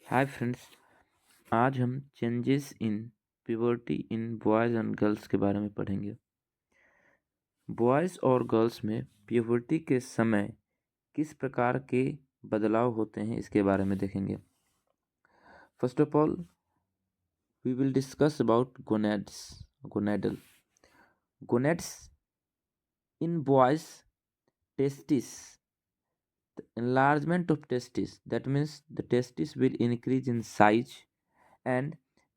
Hi friends. आज हम changes in puberty in boys and girls के बारे में पढ़ेंगे। बॉयज़ और गर्ल्स में प्यूबर्टी के समय किस प्रकार के बदलाव होते हैं इसके बारे में देखेंगे। First of all we will discuss about gonadal gonads in boys. Testis, the enlargement of testis, that means the testis will increase in size and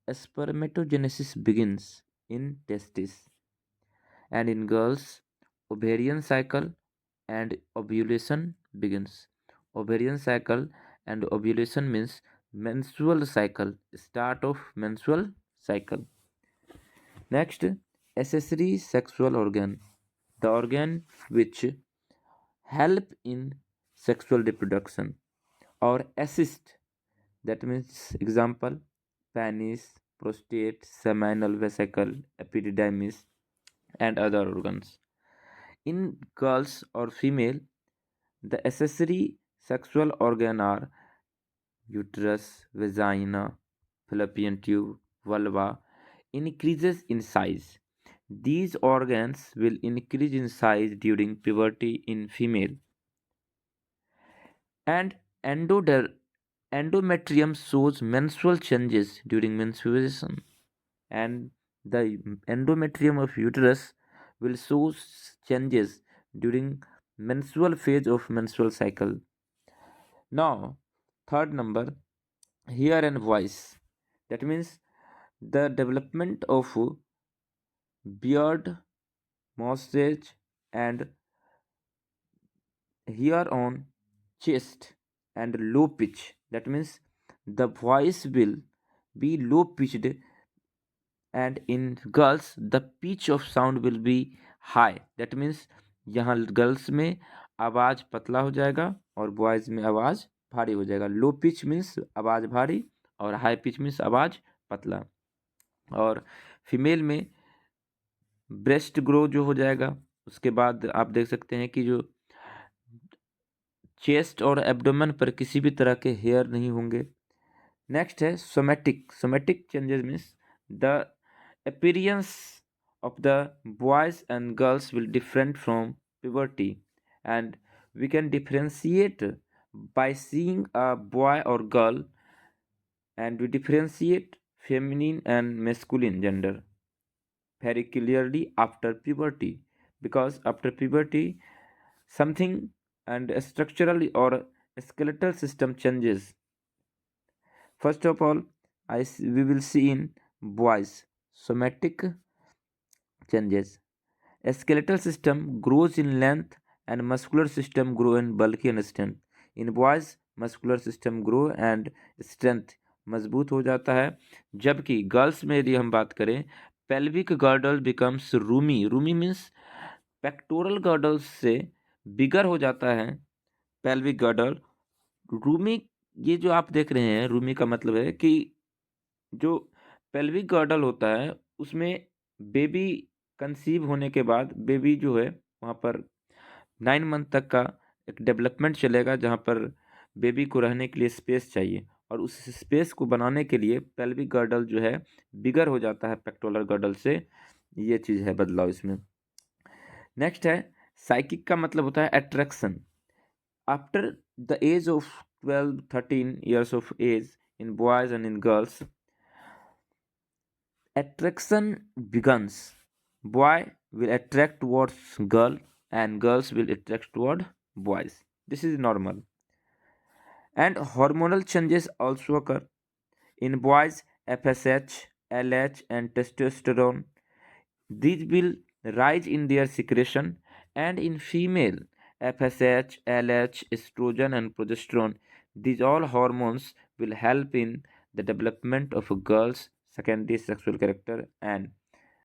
spermatogenesis begins in testis. And in girls, ovarian cycle and ovulation begins. Ovarian cycle and ovulation means menstrual cycle, start of menstrual cycle. Next, accessory sexual organ, the organ which help in sexual reproduction or assist, that means example penis, prostate, seminal vesicle, epididymis and other organs. In girls or female, the accessory sexual organ are uterus, vagina, fallopian tube, vulva increases in size. These organs will increase in size during puberty in female. And endometrium shows menstrual changes during menstruation, and the endometrium of uterus will show changes during menstrual phase of menstrual cycle. Now, third number, hair and voice. That means the development of beard, mustache, and hair on chest and low pitch. That means the voice will be low pitched, and in girls the pitch of sound will be high. That means यहाँ girls में आवाज़ पतला हो जाएगा और boys में आवाज़ भारी हो जाएगा। लो पिच मीन्स आवाज़ भारी और हाई पिच मीन्स आवाज़ पतला। और फीमेल में ब्रेस्ट ग्रो जो हो जाएगा, उसके बाद आप देख सकते हैं कि जो चेस्ट और एब्डोमेन पर किसी भी तरह के हेयर नहीं होंगे। नेक्स्ट है somatic. Somatic changes means the appearance of the boys and girls will different from puberty, and we can differentiate by seeing a boy or girl, and we differentiate feminine and masculine gender very clearly after puberty, because after puberty something and structural or skeletal system changes. First of all, we will see in boys somatic changes. A skeletal system grows in length and muscular system grow in bulky and strength. In boys, muscular system grow and strength मजबूत हो जाता है, जबकि girls में यदि हम बात करें, pelvic girdle becomes Rumi. Rumi means pectoral girdle से बिगर हो जाता है पेल्विक गर्डल। रूमी, ये जो आप देख रहे हैं, रूमी का मतलब है कि जो पेल्विक गर्डल होता है उसमें बेबी कंसीव होने के बाद बेबी जो है वहाँ पर 9 मंथ तक का एक डेवलपमेंट चलेगा, जहाँ पर बेबी को रहने के लिए स्पेस चाहिए, और उस स्पेस को बनाने के लिए पेल्विक गर्डल जो है बिगर हो जाता है पेक्टोरल गर्डल से। ये चीज़ है बदलाव इसमें। नेक्स्ट है साइकिक का मतलब होता है attraction. After the age of 12-13 years of age in boys and in girls, attraction begins. Boy will attract towards girl and girls will attract toward boys. This is normal. And hormonal changes also occur. In boys, FSH, LH and testosterone, these will rise in their secretion, and in female, FSH, LH, estrogen and progesterone, these all hormones will help in the development of a girl's secondary sexual character and